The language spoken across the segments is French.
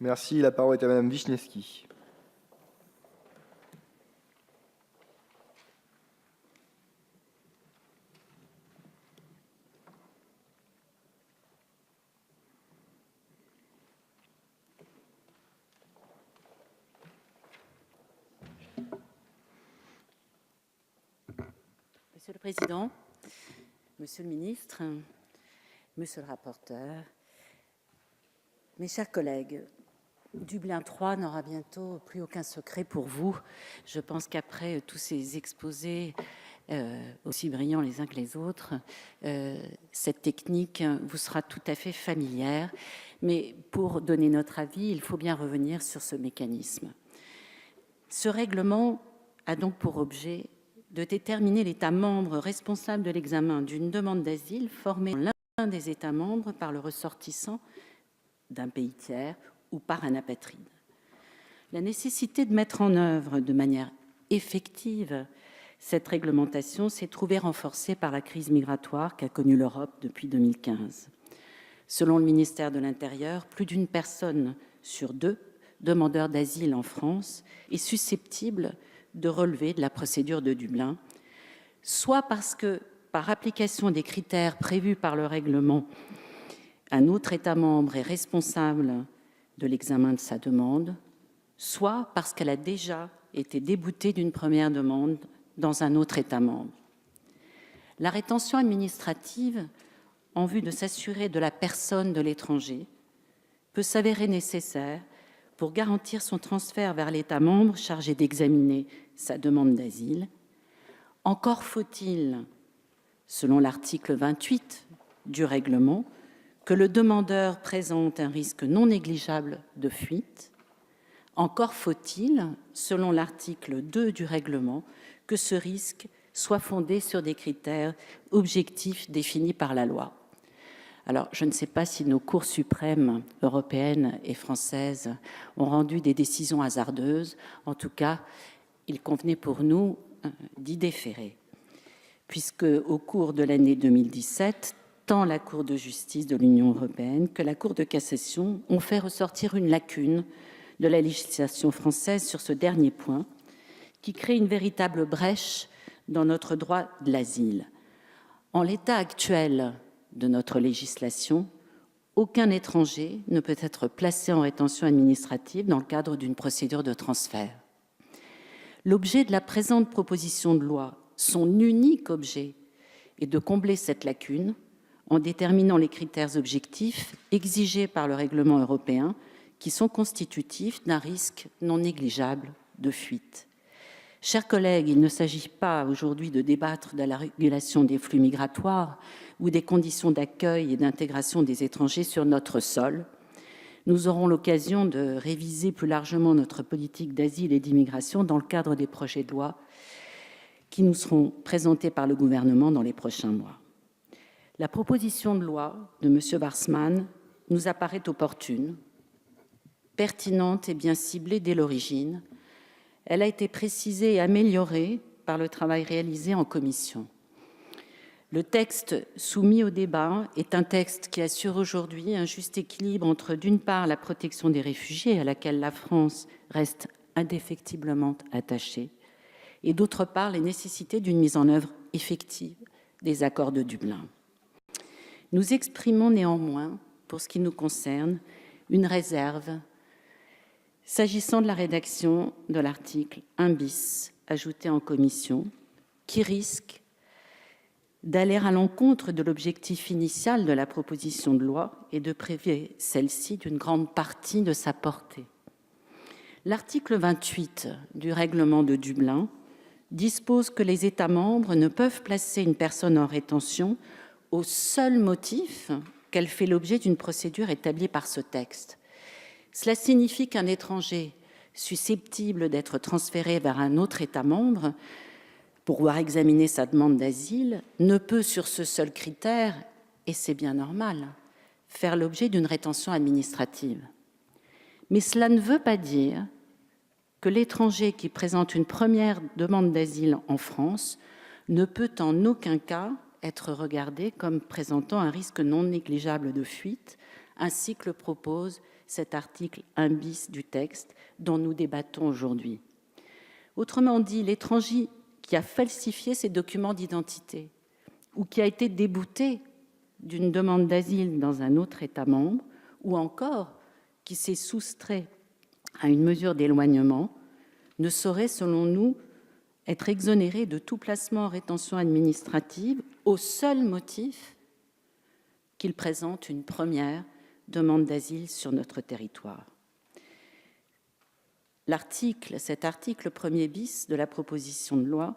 Merci. La parole est à Madame Wisniewski. Monsieur le Président, Monsieur le Ministre, Monsieur le rapporteur, mes chers collègues, Dublin III n'aura bientôt plus aucun secret pour vous. Je pense qu'après tous ces exposés aussi brillants les uns que les autres, cette technique vous sera tout à fait familière. Mais pour donner notre avis, il faut bien revenir sur ce mécanisme. Ce règlement a donc pour objet de déterminer l'État membre responsable de l'examen d'une demande d'asile formée dans l'un des États membres par le ressortissant d'un pays tiers ou par un apatride. La nécessité de mettre en œuvre de manière effective cette réglementation s'est trouvée renforcée par la crise migratoire qu'a connue l'Europe depuis 2015. Selon le ministère de l'Intérieur, plus d'une personne sur deux demandeurs d'asile en France est susceptible de relever de la procédure de Dublin, soit parce que, par application des critères prévus par le règlement, un autre État membre est responsable de l'examen de sa demande, soit parce qu'elle a déjà été déboutée d'une première demande dans un autre État membre. La rétention administrative, en vue de s'assurer de la personne de l'étranger, peut s'avérer nécessaire pour garantir son transfert vers l'État membre chargé d'examiner sa demande d'asile. Encore faut-il, selon l'article 28 du règlement, que le demandeur présente un risque non négligeable de fuite. Encore faut-il, selon l'article 2 du règlement, que ce risque soit fondé sur des critères objectifs définis par la loi. Alors, je ne sais pas si nos cours suprêmes européennes et françaises ont rendu des décisions hasardeuses. En tout cas, il convenait pour nous d'y déférer, puisque au cours de l'année 2017, tant la Cour de justice de l'Union européenne que la Cour de cassation ont fait ressortir une lacune de la législation française sur ce dernier point, qui crée une véritable brèche dans notre droit de l'asile. En l'état actuel de notre législation, aucun étranger ne peut être placé en rétention administrative dans le cadre d'une procédure de transfert. L'objet de la présente proposition de loi, son unique objet, est de combler cette lacune en déterminant les critères objectifs exigés par le règlement européen qui sont constitutifs d'un risque non négligeable de fuite. Chers collègues, il ne s'agit pas aujourd'hui de débattre de la régulation des flux migratoires ou des conditions d'accueil et d'intégration des étrangers sur notre sol. Nous aurons l'occasion de réviser plus largement notre politique d'asile et d'immigration dans le cadre des projets de loi qui nous seront présentés par le gouvernement dans les prochains mois. La proposition de loi de M. Warsmann nous apparaît opportune, pertinente et bien ciblée dès l'origine. Elle a été précisée et améliorée par le travail réalisé en commission. Le texte soumis au débat est un texte qui assure aujourd'hui un juste équilibre entre, d'une part, la protection des réfugiés à laquelle la France reste indéfectiblement attachée, et d'autre part, les nécessités d'une mise en œuvre effective des accords de Dublin. Nous exprimons néanmoins, pour ce qui nous concerne, une réserve s'agissant de la rédaction de l'article 1 bis ajouté en commission, qui risque d'aller à l'encontre de l'objectif initial de la proposition de loi et de priver celle-ci d'une grande partie de sa portée. L'article 28 du règlement de Dublin dispose que les États membres ne peuvent placer une personne en rétention au seul motif qu'elle fait l'objet d'une procédure établie par ce texte. Cela signifie qu'un étranger susceptible d'être transféré vers un autre État membre pour voir examiner sa demande d'asile ne peut, sur ce seul critère, et c'est bien normal, faire l'objet d'une rétention administrative. Mais cela ne veut pas dire que l'étranger qui présente une première demande d'asile en France ne peut en aucun cas être regardé comme présentant un risque non négligeable de fuite, ainsi que le propose cet article 1 bis du texte dont nous débattons aujourd'hui. Autrement dit, l'étranger qui a falsifié ses documents d'identité ou qui a été débouté d'une demande d'asile dans un autre État membre, ou encore qui s'est soustrait à une mesure d'éloignement, ne saurait, selon nous, être exonéré de tout placement en rétention administrative au seul motif qu'il présente une première demande d'asile sur notre territoire. Cet article 1er bis de la proposition de loi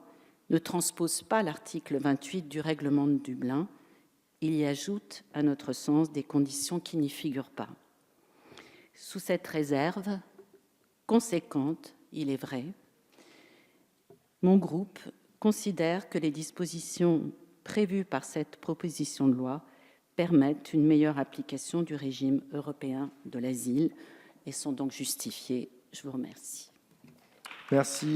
ne transpose pas l'article 28 du règlement de Dublin. Il y ajoute, à notre sens, des conditions qui n'y figurent pas. Sous cette réserve conséquente, il est vrai, mon groupe considère que les dispositions prévues par cette proposition de loi permettent une meilleure application du régime européen de l'asile et sont donc justifiées. Je vous remercie. Merci.